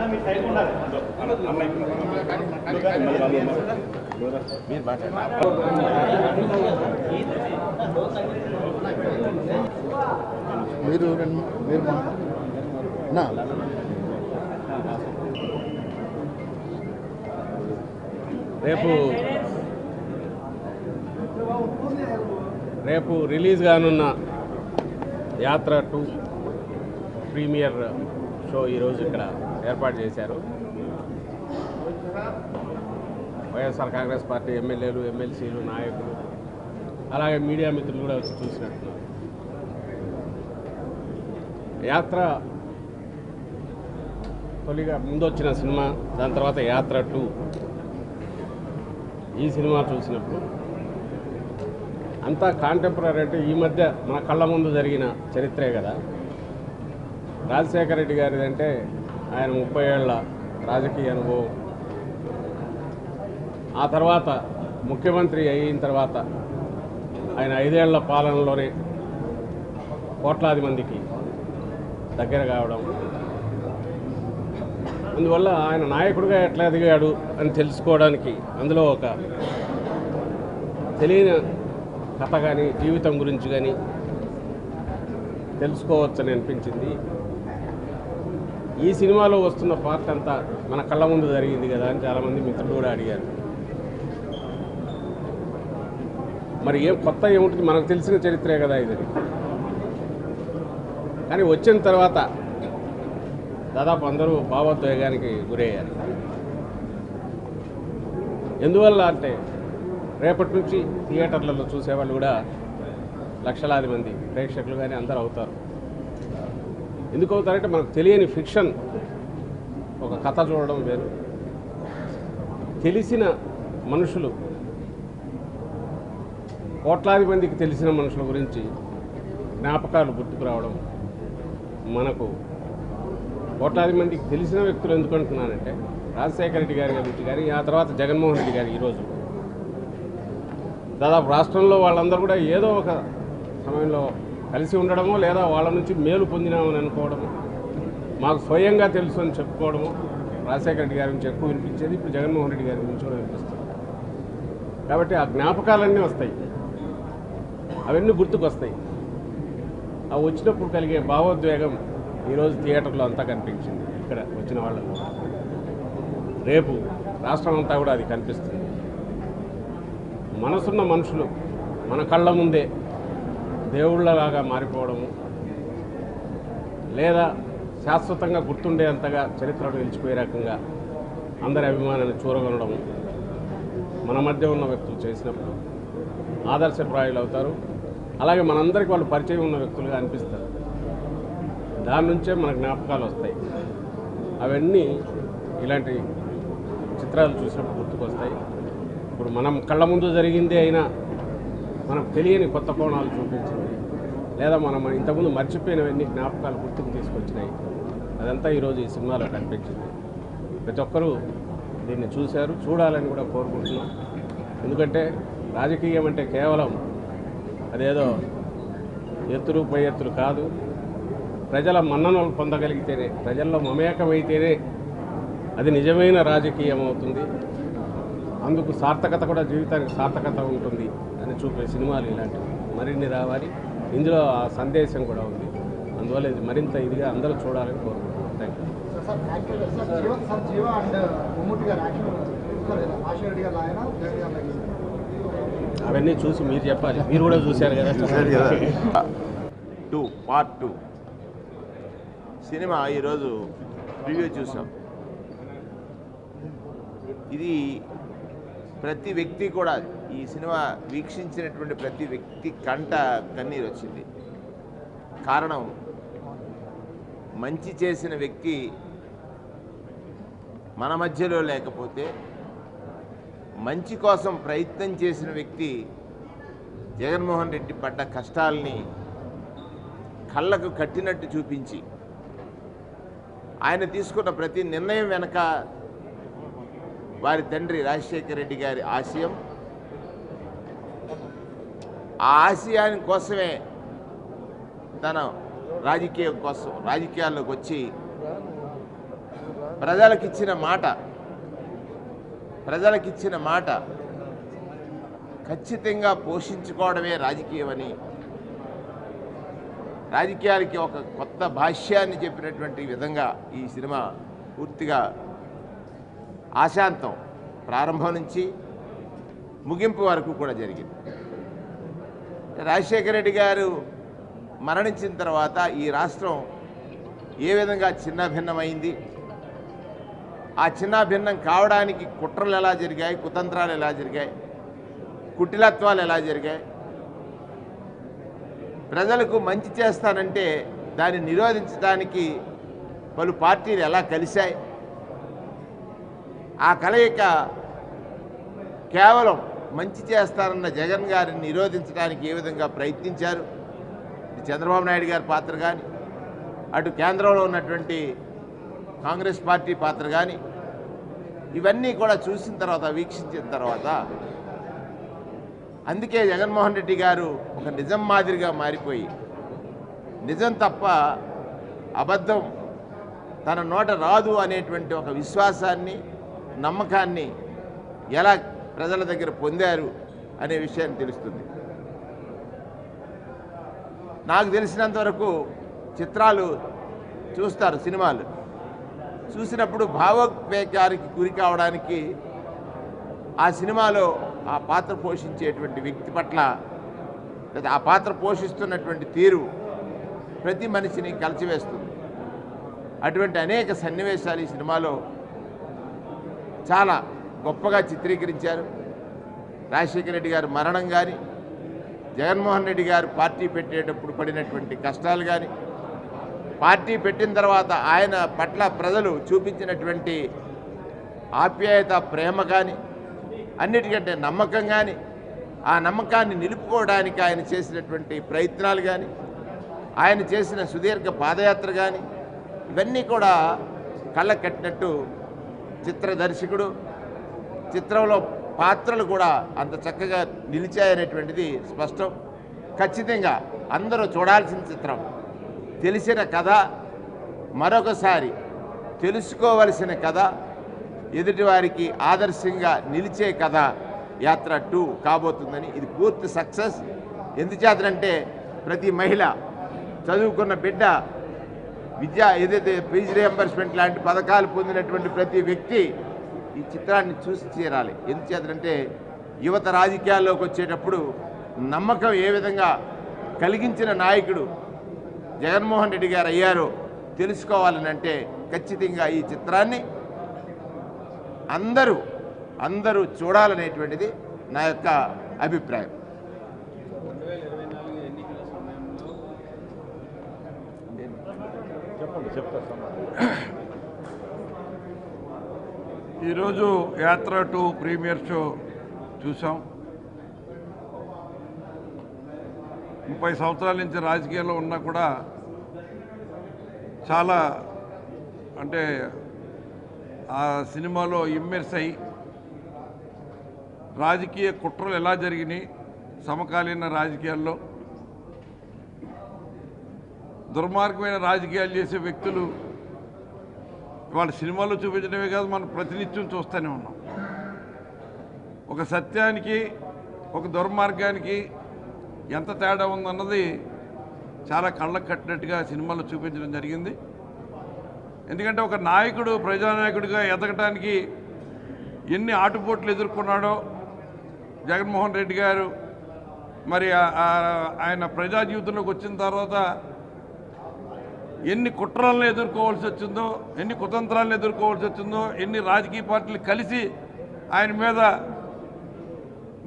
మీరు రేపు రిలీజ్ కానున్న యాత్ర 2 ప్రీమియర్ షో ఈరోజు ఇక్కడ ఏర్పాటు చేశారు. వైఎస్ఆర్ కాంగ్రెస్ పార్టీ ఎమ్మెల్యేలు, ఎమ్మెల్సీలు, నాయకులు, అలాగే మీడియా మిత్రులు కూడా వచ్చి చూసినట్టున్నారు. యాత్ర తొలిగా ముందొచ్చిన సినిమా, దాని తర్వాత యాత్ర 2. ఈ సినిమా చూసినప్పుడు అంతా కాంటెంపరీ అంటే ఈ మధ్య మన కళ్ళ ముందు జరిగిన చరిత్రే కదా. రాజశేఖర రెడ్డి గారిది అంటే ఆయన 30 ఏళ్ల రాజకీయ అనుభవం, ఆ తర్వాత ముఖ్యమంత్రి అయిన తర్వాత ఆయన 5 ఏళ్ల పాలనలోనే కోట్లాది మందికి దగ్గర కావడం, అందువల్ల ఆయన నాయకుడిగా ఎట్లా ఎదిగాడు అని తెలుసుకోవడానికి అందులో ఒక తెలియని కథ కానీ జీవితం గురించి కానీ తెలుసుకోవచ్చని అనిపించింది. ఈ సినిమాలో వస్తున్న పార్ట్ అంతా మన కళ్ళ ముందు జరిగింది కదా అని చాలామంది మిత్రులు కూడా అడిగారు. మరి ఏం కొత్త ఏముంటుంది, మనకు తెలిసిన చరిత్రే కదా ఇది. కానీ వచ్చిన తర్వాత దాదాపు అందరూ భావోద్వేగానికి గురయ్యారు. ఎందువల్ల అంటే రేపటి నుంచి థియేటర్లలో చూసేవాళ్ళు కూడా లక్షలాది మంది ప్రేక్షకులు కానీ అందరూ అవుతారు. ఎందుకు అవుతారంటే మనకు తెలియని ఫిక్షన్, ఒక కథ చూడడం వేరు, తెలిసిన మనుషులు, కోట్లాది మందికి తెలిసిన మనుషుల గురించి జ్ఞాపకాలు గుర్తుకు రావడం. మనకు కోట్లాది మందికి తెలిసిన వ్యక్తులు ఎందుకు అంటున్నానంటే రాజశేఖర రెడ్డి గారి గురించి కానీ, ఆ తర్వాత జగన్మోహన్ రెడ్డి గారు ఈరోజు దాదాపు రాష్ట్రంలో వాళ్ళందరూ కూడా ఏదో ఒక సమయంలో కలిసి ఉండడమో, లేదా వాళ్ళ నుంచి మేలు పొందినామని అనుకోవడము, మాకు స్వయంగా తెలుసు అని చెప్పుకోవడము. రాజశేఖర రెడ్డి గారి నుంచి ఎక్కువ వినిపించేది, ఇప్పుడు జగన్మోహన్ రెడ్డి గారి నుంచి కూడా వినిపిస్తుంది. కాబట్టి ఆ జ్ఞాపకాలన్నీ వస్తాయి, అవన్నీ గుర్తుకొస్తాయి. అవి వచ్చినప్పుడు కలిగే భావోద్వేగం ఈరోజు థియేటర్లో అంతా కనిపించింది. ఇక్కడ వచ్చిన వాళ్ళకు రేపు రాష్ట్రం అంతా కూడా అది కనిపిస్తుంది. మనసున్న మనుషులు మన కళ్ళ ముందే దేవుళ్ళలాగా మారిపోవడము, లేదా శాశ్వతంగా గుర్తుండేంతగా చరిత్రలో నిలిచిపోయే రకంగా అందరి అభిమానాన్ని చూరగొనడము మన మధ్య ఉన్న వ్యక్తులు చేసినప్పుడు ఆదర్శప్రాయులు అవుతారు. అలాగే మనందరికీ వాళ్ళు పరిచయం ఉన్న వ్యక్తులుగా అనిపిస్తారు. దాని నుంచే మన జ్ఞాపకాలు వస్తాయి. అవన్నీ ఇలాంటి చిత్రాలు చూసినప్పుడు గుర్తుకొస్తాయి. ఇప్పుడు మనం కళ్ళ ముందు జరిగిందే అయినా మనకు తెలియని కొత్త కోణాలు చూపించింది, లేదా మనం ఇంతకుముందు మర్చిపోయినవన్నీ జ్ఞాపకాలు గుర్తుకు తీసుకొచ్చినాయి. అదంతా ఈరోజు ఈ సినిమాలో కనిపించింది. ప్రతి ఒక్కరూ దీన్ని చూశారు, చూడాలని కూడా కోరుకుంటున్నాం. ఎందుకంటే రాజకీయం అంటే కేవలం అదేదో ఎత్తులు పై ఎత్తులు కాదు. ప్రజల మన్ననలు పొందగలిగితేనే, ప్రజల్లో మమేకమైతేనే అది నిజమైన రాజకీయం అవుతుంది. అందుకు సార్థకత కూడా, జీవితానికి సార్థకత ఉంటుంది అని చూపే సినిమాలు ఇలాంటివి మరిన్ని రావాలి. ఇందులో ఆ సందేశం కూడా ఉంది. అందువల్ల ఇది మరింత ఇదిగా అందరూ చూడాలని కోరుకుంటున్నాను. Thank you. అవన్నీ చూసి మీరు చెప్పాలి, మీరు కూడా చూశారు కదా. పార్ట్ 2 సినిమా ఈరోజు రివ్యూ చూసాం. ఇది ప్రతి వ్యక్తి కూడా, ఈ సినిమా వీక్షించినటువంటి ప్రతి వ్యక్తి కంట కన్నీరు వచ్చింది. కారణం, మంచి చేసిన వ్యక్తి మన మధ్యలో లేకపోతే, మంచి కోసం ప్రయత్నం చేసిన వ్యక్తి జగన్మోహన్ రెడ్డి పడ్డ కష్టాలని కళ్ళకు కట్టినట్టు చూపించి, ఆయన తీసుకున్న ప్రతి నిర్ణయం వెనక వారి తండ్రి రాజశేఖర రెడ్డి గారి ఆశయం, ఆ ఆశయాని కోసమే తన రాజకీయాల్లోకి వచ్చి ప్రజలకిచ్చిన మాట ఖచ్చితంగా పోషించుకోవడమే రాజకీయమని, రాజకీయాలకి ఒక కొత్త భాష్యాన్ని చెప్పినటువంటి విధంగా ఈ సినిమా పూర్తిగా ఆశాంతం ప్రారంభం నుంచి ముగింపు వరకు కూడా జరిగింది. రాజశేఖర రెడ్డి గారు మరణించిన తర్వాత ఈ రాష్ట్రం ఏ విధంగా చిన్నాభిన్నమైంది, ఆ చిన్నాభిన్నం కావడానికి కుట్రలు ఎలా జరిగాయి, కుతంత్రాలు ఎలా జరిగాయి, కుటిలత్వాలు ఎలా జరిగాయి, ప్రజలకు మంచి చేస్తానంటే దాన్ని నిరోధించడానికి పలు పార్టీలు ఎలా కలిశాయి, ఆ కలయిక కేవలం మంచి చేస్తారన్న జగన్ గారిని నిరోధించడానికి ఏ విధంగా ప్రయత్నించారు, చంద్రబాబు నాయుడు గారి పాత్ర కానీ, అటు కేంద్రంలో ఉన్నటువంటి కాంగ్రెస్ పార్టీ పాత్ర కానీ, ఇవన్నీ కూడా చూసిన తర్వాత, వీక్షించిన తర్వాత అందుకే జగన్మోహన్ రెడ్డి గారు ఒక నిజం మాదిరిగా మారిపోయి, నిజం తప్ప అబద్ధం తన నోట రాదు అనేటువంటి ఒక విశ్వాసాన్ని, నమ్మకాన్ని ఎలా ప్రజల దగ్గర పొందారు అనే విషయాన్ని తెలుస్తుంది. నాకు తెలిసినంతవరకు చిత్రాలు చూస్తారు, సినిమాలు చూసినప్పుడు భావోద్వేగానికి గురి కావడానికి ఆ సినిమాలో ఆ పాత్ర పోషించేటువంటి వ్యక్తి పట్ల, లేదా ఆ పాత్ర పోషిస్తున్నటువంటి తీరు ప్రతి మనిషిని కలిచివేస్తుంది. అటువంటి అనేక సన్నివేశాలు ఈ సినిమాలో చాలా గొప్పగా చిత్రీకరించారు. రాజశేఖర రెడ్డి గారు మరణం కానీ, జగన్మోహన్ రెడ్డి గారు పార్టీ పెట్టేటప్పుడు పడినటువంటి కష్టాలు కానీ, పార్టీ పెట్టిన తర్వాత ఆయన పట్ల ప్రజలు చూపించినటువంటి ఆప్యాయత, ప్రేమ కానీ, అన్నిటికంటే నమ్మకం కానీ, ఆ నమ్మకాన్ని నిలుపుకోవడానికి ఆయన చేసినటువంటి ప్రయత్నాలు కానీ, ఆయన చేసిన సుదీర్ఘ పాదయాత్ర కానీ, ఇవన్నీ కూడా కళ్ళకు కట్టినట్టు చిత్ర దర్శకుడు, చిత్రంలో పాత్రలు కూడా అంత చక్కగా నిలిచాయనేటువంటిది స్పష్టం. ఖచ్చితంగా అందరూ చూడాల్సిన చిత్రం. తెలిసిన కథ, మరొకసారి తెలుసుకోవలసిన కథ, ఎదుటివారికి ఆదర్శంగా నిలిచే కథ యాత్ర 2 కాబోతుందని. ఇది పూర్తి సక్సెస్. ఎందుచేతనంటే ప్రతి మహిళ, చదువుకున్న బిడ్డ, ఏదైతే ఫీజు రియంబర్స్మెంట్ లాంటి పథకాలు పొందినటువంటి ప్రతి వ్యక్తి ఈ చిత్రాన్ని చూసి తీరాలి. ఎందుచేతనంటే యువత రాజకీయాల్లోకి వచ్చేటప్పుడు నమ్మకం ఏ విధంగా కలిగించిన నాయకుడు జగన్మోహన్ రెడ్డి గారు అయ్యారో తెలుసుకోవాలని అంటే ఖచ్చితంగా ఈ చిత్రాన్ని అందరూ చూడాలనేటువంటిది నా యొక్క అభిప్రాయం. ఈరోజు యాత్ర 2 ప్రీమియర్ షో చూసాం. 30 సంవత్సరాల నుంచి రాజకీయాల్లో ఉన్నా కూడా చాలా అంటే ఆ సినిమాలో ఇమ్మెర్స్ అయ్యి రాజకీయ కుట్రలు ఎలా జరిగినాయి, సమకాలీన రాజకీయాల్లో దుర్మార్గమైన రాజకీయాలు చేసే వ్యక్తులు వాళ్ళ సినిమాలో చూపించడమే కాదు, మనం ప్రతినిత్యం చూస్తూనే ఉన్నాం. ఒక సత్యానికి ఒక దుర్మార్గానికి ఎంత తేడా ఉందన్నది చాలా కళ్ళకు కట్టినట్టుగా సినిమాలో చూపించడం జరిగింది. ఎందుకంటే ఒక నాయకుడు ప్రజానాయకుడిగా ఎదగటానికి ఎన్ని ఆటుపోట్లు ఎదుర్కొన్నాడో జగన్మోహన్ రెడ్డి గారు, మరి ఆయన ప్రజా జీవితంలోకి వచ్చిన తర్వాత ఎన్ని కుట్రలను ఎదుర్కోవాల్సి వచ్చిందో, ఎన్ని కుతంత్రాలను ఎదుర్కోవాల్సి వచ్చిందో, ఎన్ని రాజకీయ పార్టీలు కలిసి ఆయన మీద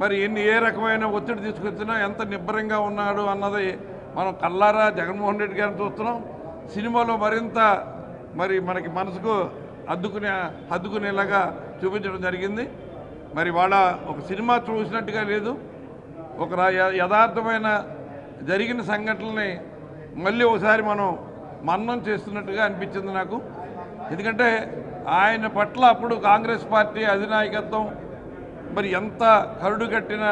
మరి ఏ రకమైన ఒత్తిడి తీసుకొచ్చినా ఎంత నిబ్బరంగా ఉన్నాడు అన్నది మనం కల్లారా జగన్మోహన్ రెడ్డి గారిని చూస్తున్నాం. సినిమాలో మరింత మరి మనకి మనసుకు హద్దుకునేలాగా చూపించడం జరిగింది. మరి వాళ్ళ ఒక సినిమా చూసినట్టుగా లేదు, ఒక యథార్థమైన జరిగిన సంఘటనల్ని మళ్ళీ ఒకసారి మనం మన్నం చేస్తున్నట్టుగా అనిపించింది నాకు. ఎందుకంటే ఆయన పట్ల అప్పుడు కాంగ్రెస్ పార్టీ అధినాయకత్వం మరి ఎంత కరుడు కట్టిన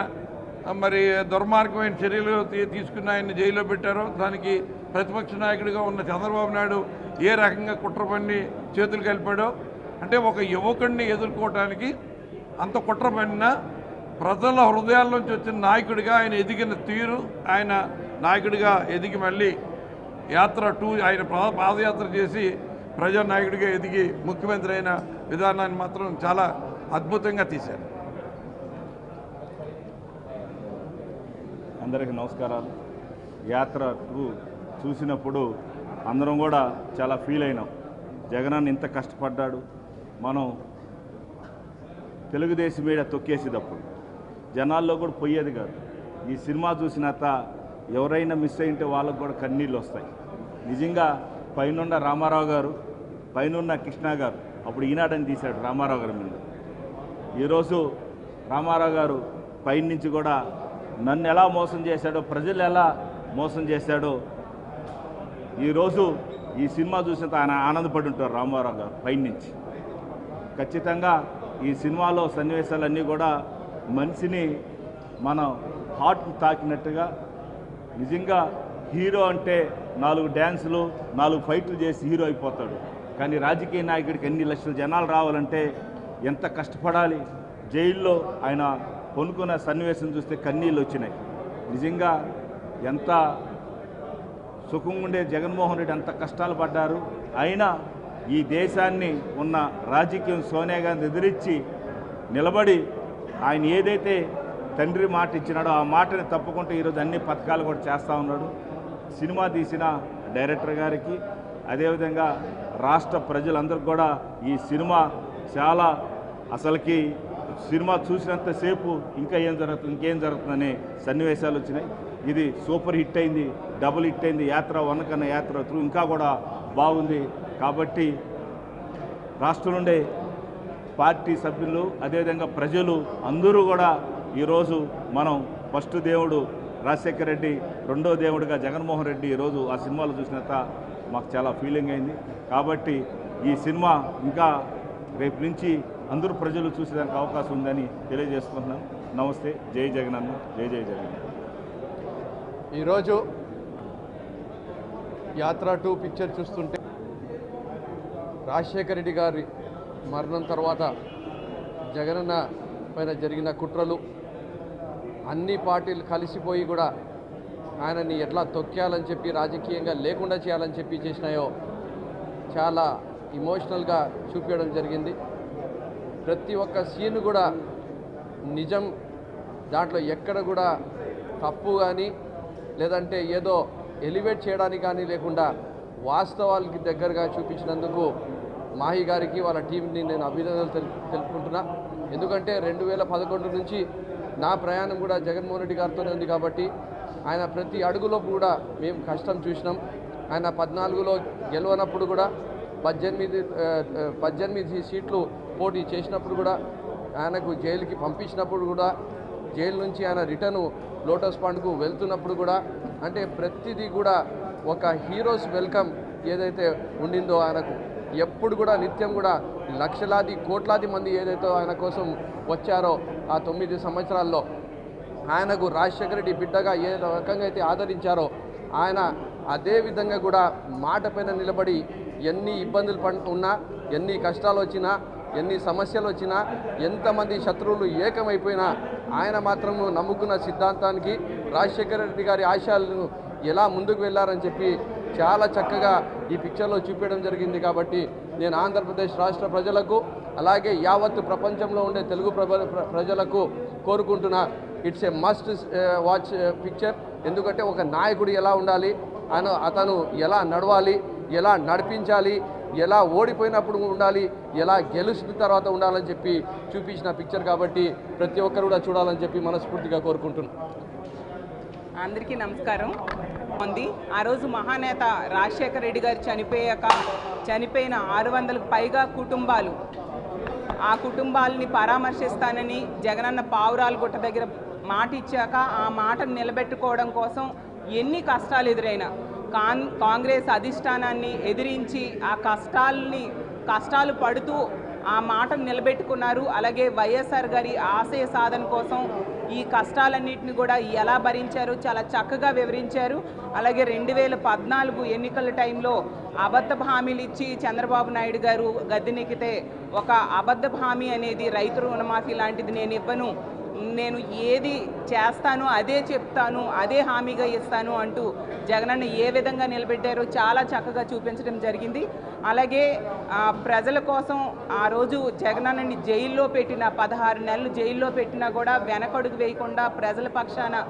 మరి దుర్మార్గమైన చర్యలు తీసుకుని ఆయన్ని జైల్లో పెట్టారో దానికి ప్రతిపక్ష నాయకుడిగా ఉన్న చంద్రబాబు నాయుడు ఏ రకంగా కుట్ర పన్ని చేతులు కలిపాడో, అంటే ఒక యువకుడిని ఎదుర్కోవటానికి అంత కుట్ర పన్నినా ప్రజల హృదయాల్లోంచి వచ్చిన నాయకుడిగా ఆయన ఎదిగిన తీరు, ఆయన నాయకుడిగా ఎదిగి మళ్ళీ యాత్ర 2 ఆయన పాదయాత్ర చేసి ప్రజానాయకుడిగా ఎదిగి ముఖ్యమంత్రి అయిన విధానాన్ని మాత్రం చాలా అద్భుతంగా తీశారు. అందరికీ నమస్కారాలు. యాత్ర 2 చూసినప్పుడు అందరం కూడా చాలా ఫీల్ అయినాం. జగనన్న ఇంత కష్టపడ్డాడు, మనం తెలుగుదేశం మీద తొక్కేసేటప్పుడు జనాల్లో కూడా పోయేది కాదు. ఈ సినిమా చూసినాక ఎవరైనా మిస్ అయింటే వాళ్ళకు కూడా కన్నీళ్ళు వస్తాయి. నిజంగా పైనున్న రామారావు గారు, పైనున్న కృష్ణ గారు అప్పుడు ఈనాడని తీశాడు రామారావు గారి మీద. ఈరోజు రామారావు గారు పైనుంచి కూడా నన్ను ఎలా మోసం చేశాడో, ప్రజలు ఎలా మోసం చేశాడో ఈరోజు ఈ సినిమా చూసినంత ఆయన ఆనందపడి ఉంటారు రామారావు గారు పైనుంచి. ఖచ్చితంగా ఈ సినిమాలో సన్నివేశాలన్నీ కూడా మనిషిని మనం హార్ట్ని తాకినట్టుగా, నిజంగా హీరో అంటే 4 డ్యాన్సులు 4 ఫైట్లు చేసి హీరో అయిపోతాడు. కానీ రాజకీయ నాయకుడికి ఎన్ని లక్షల జనాలు రావాలంటే ఎంత కష్టపడాలి. జైల్లో ఆయన కొనుక్కున్న సన్నివేశం చూస్తే కన్నీళ్ళు వచ్చినాయి. నిజంగా ఎంత సుఖంగా ఉండే జగన్మోహన్ రెడ్డి అంత కష్టాలు పడ్డారు. అయినా ఈ దేశాన్ని ఉన్న రాజకీయం సోనియా గాంధీ ఎదిరించి నిలబడి ఆయన ఏదైతే తండ్రి మాట ఇచ్చినాడో ఆ మాటని తప్పుకుంటూ ఈరోజు అన్ని పథకాలు కూడా చేస్తూ ఉన్నాడు. సినిమా తీసిన డైరెక్టర్ గారికి, అదేవిధంగా రాష్ట్ర ప్రజలందరికీ కూడా ఈ సినిమా చాలా అసలుకి సినిమా చూసినంతసేపు ఇంకేం జరుగుతుందనే సన్నివేశాలు వచ్చినాయి. ఇది సూపర్ హిట్ అయింది, డబుల్ హిట్ అయింది. యాత్ర 1 కన్నా యాత్ర 2 ఇంకా కూడా బాగుంది. కాబట్టి రాష్ట్రం నుండే పార్టీ సభ్యులు, అదేవిధంగా ప్రజలు అందరూ కూడా ఈరోజు మనం ఫస్ట్ దేవుడు రాజశేఖర రెడ్డి, రెండో దేవుడిగా జగన్మోహన్ రెడ్డి ఈరోజు ఆ సినిమాలో చూసినంత మాకు చాలా ఫీలింగ్ అయింది. కాబట్టి ఈ సినిమా ఇంకా రేపు నుంచి అందరూ ప్రజలు చూసేదానికి అవకాశం ఉందని తెలియజేసుకుంటున్నాను. నమస్తే. జై జగనన్న, జై జై జగన్. ఈరోజు యాత్ర 2 పిక్చర్ చూస్తుంటే రాజశేఖర రెడ్డి గారి మరణం తర్వాత జగనన్న పైన జరిగిన కుట్రలు, అన్ని పార్టీలు కలిసిపోయి కూడా ఆయనని ఎట్లా తొక్కేయాలని చెప్పి, రాజకీయంగా లేకుండా చేయాలని చెప్పి చేసినాయో చాలా ఇమోషనల్గా చూపించడం జరిగింది. ప్రతి ఒక్క సీన్ కూడా నిజం, దాంట్లో ఎక్కడ కూడా తప్పు కానీ లేదంటే ఏదో ఎలివేట్ చేయడానికి కానీ లేకుండా వాస్తవాలకి దగ్గరగా చూపించినందుకు మాహి గారికి, వాళ్ళ టీంని నేను అభినందనలు తెలుపుకుంటున్నా. ఎందుకంటే 2011 నుంచి నా ప్రయాణం కూడా జగన్మోహన్ రెడ్డి గారితోనే ఉంది కాబట్టి ఆయన ప్రతి అడుగులో కూడా మేము కష్టం చూసినాం. ఆయన 14లో గెలవనప్పుడు కూడా 18 సీట్లు పోటీ చేసినప్పుడు కూడా, ఆయనకు జైలుకి పంపించినప్పుడు కూడా, జైలు నుంచి ఆయన రిటర్ను లోటస్ పాండ్కు వెళ్తున్నప్పుడు కూడా, అంటే ప్రతిదీ కూడా ఒక హీరోస్ వెల్కమ్ ఏదైతే ఉండిందో ఆయనకు, ఎప్పుడు కూడా నిత్యం కూడా లక్షలాది కోట్లాది మంది ఏదైతే ఆయన కోసం వచ్చారో ఆ 9 సంవత్సరాల్లో ఆయనకు రాజశేఖర రెడ్డి బిడ్డగా ఏ రకంగా అయితే ఆదరించారో ఆయన అదే విధంగా కూడా మాట పైన నిలబడి ఎన్ని ఇబ్బందులు ఉన్నా, ఎన్ని కష్టాలు వచ్చినా, ఎన్ని సమస్యలు వచ్చినా, ఎంతమంది శత్రువులు ఏకమైపోయినా ఆయన మాత్రం నమ్ముకున్న సిద్ధాంతానికి, రాజశేఖర రెడ్డి గారి ఆశయాలను ఎలా ముందుకు వెళ్ళారని చెప్పి చాలా చక్కగా ఈ పిక్చర్లో చూపించడం జరిగింది. కాబట్టి నేను ఆంధ్రప్రదేశ్ రాష్ట్ర ప్రజలకు, అలాగే యావత్తు ప్రపంచంలో ఉండే తెలుగు ప్రజలకు కోరుకుంటున్నా, it's a must watch picture. ఎందుకంటే ఒక నాయకుడు ఎలా ఉండాలి, అతను ఎలా నడవాలి, ఎలా నడిపించాలి, ఎలా ఓడిపోయినప్పుడు ఉండాలి, ఎలా గెలిచిన తర్వాత ఉండాలని చెప్పి చూపించిన పిక్చర్ కాబట్టి ప్రతి ఒక్కరు కూడా చూడాలని చెప్పి మనస్ఫూర్తిగా కోరుకుంటున్నాను. అందరికీ నమస్కారం. ఆ రోజు మహానేత రాజశేఖర రెడ్డి గారు చనిపోయిన 600కు పైగా కుటుంబాలు, ఆ కుటుంబాలని పరామర్శిస్తానని జగనన్న పావురాలు గుట్ట దగ్గర మాట ఇచ్చాక ఆ మాటను నిలబెట్టుకోవడం కోసం ఎన్ని కష్టాలు ఎదురైనా కాంగ్రెస్ అధిష్టానాన్ని ఎదిరించి ఆ కష్టాలు పడుతూ ఆ మాటను నిలబెట్టుకున్నారు. అలాగే వైఎస్ఆర్ గారి ఆశయ సాధన కోసం ఈ కష్టాలన్నింటినీ కూడా ఎలా భరించారు చాలా చక్కగా వివరించారు. అలాగే 2014 ఎన్నికల టైంలో అబద్ధపు హామీలు ఇచ్చి చంద్రబాబు నాయుడు గారు గద్దెనెక్కితే ఒక అబద్ధపు హామీ అనేది రైతు రుణమాఫీ లాంటిది నేను ఇవ్వను, నేను ఏది చేస్తాను అదే చెప్తాను, అదే హామీగా ఇస్తాను అంటూ జగనన్న ఏ విధంగా నిలబెట్టారో చాలా చక్కగా చూపించడం జరిగింది. అలాగే ప్రజల కోసం ఆ రోజు జగనన్నని జైల్లో పెట్టిన 16 నెలలు జైల్లో పెట్టినా కూడా వెనకడుగు వేయకుండా ప్రజల పక్షాన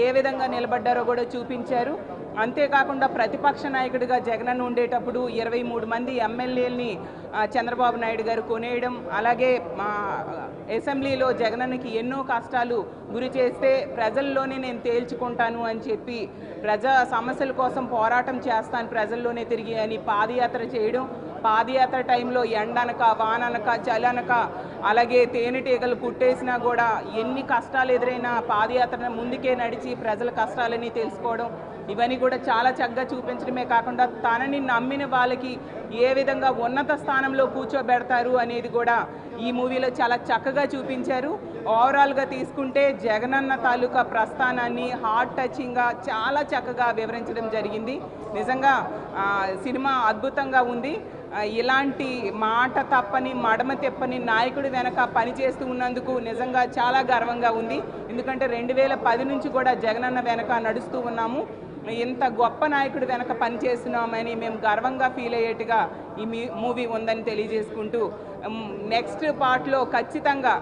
ఏ విధంగా నిలబడ్డారో కూడా చూపించారు. అంతేకాకుండా ప్రతిపక్ష నాయకుడిగా జగనన్న ఉండేటప్పుడు 23 మంది ఎమ్మెల్యేలని చంద్రబాబు నాయుడు గారు కొనేయడం, అలాగే అసెంబ్లీలో జగనన్నకి ఎన్నో కష్టాలు గురి చేస్తే ప్రజల్లోనే నేను తేల్చుకుంటాను అని చెప్పి ప్రజా సమస్యల కోసం పోరాటం చేస్తాను ప్రజల్లోనే తిరిగి అని పాదయాత్ర చేయడం, పాదయాత్ర టైంలో ఎండనక వాననక చలనక అలాగే తేనెటీగలు కుట్టేసినా కూడా ఎన్ని కష్టాలు ఎదురైనా పాదయాత్ర ముందుకే నడిచి ప్రజల కష్టాలని తెలుసుకోవడం, ఇవన్నీ కూడా చాలా చక్కగా చూపించడమే కాకుండా తనని నమ్మిన వాళ్ళకి ఏ విధంగా ఉన్నత స్థానంలో కూర్చోబెడతారు అనేది కూడా ఈ మూవీలో చాలా చక్కగా చూపించారు. ఓవరాల్గా తీసుకుంటే జగనన్న తాలూకా ప్రస్థానాన్ని హార్ట్ టచింగ్గా చాలా చక్కగా వివరించడం జరిగింది. నిజంగా సినిమా అద్భుతంగా ఉంది. ఇలాంటి మాట తప్పని మడమ తెప్పని నాయకుడి వెనక పనిచేస్తూ ఉన్నందుకు నిజంగా చాలా గర్వంగా ఉంది. ఎందుకంటే 2010 నుంచి కూడా జగనన్న వెనక నడుస్తూ ఉన్నాము. ఇంత గొప్ప నాయకుడి వెనక పనిచేస్తున్నామని మేము గర్వంగా ఫీల్ అయ్యేట్టుగా ఈ మూవీ ఉందని తెలియజేసుకుంటూ నెక్స్ట్ పార్ట్లో ఖచ్చితంగా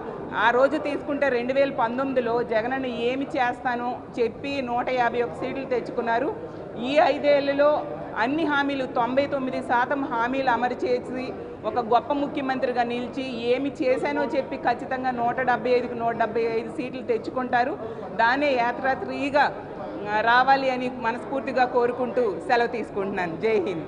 ఆ రోజు తీసుకుంటే 2019లో జగనన్న ఏమి చేస్తానో చెప్పి 151 సీట్లు తెచ్చుకున్నారు. ఈ 5 ఏళ్లలో అన్ని హామీలు 99% హామీలు అమలు చేసి ఒక గొప్ప ముఖ్యమంత్రిగా నిలిచి ఏమి చేశానో చెప్పి ఖచ్చితంగా 175కు 175 సీట్లు తెచ్చుకుంటారు. దాన్నే యాత్రాత్రిగా రావాలి అని మనస్ఫూర్తిగా కోరుకుంటూ సెలవు తీసుకుంటున్నాను. జై హింద్.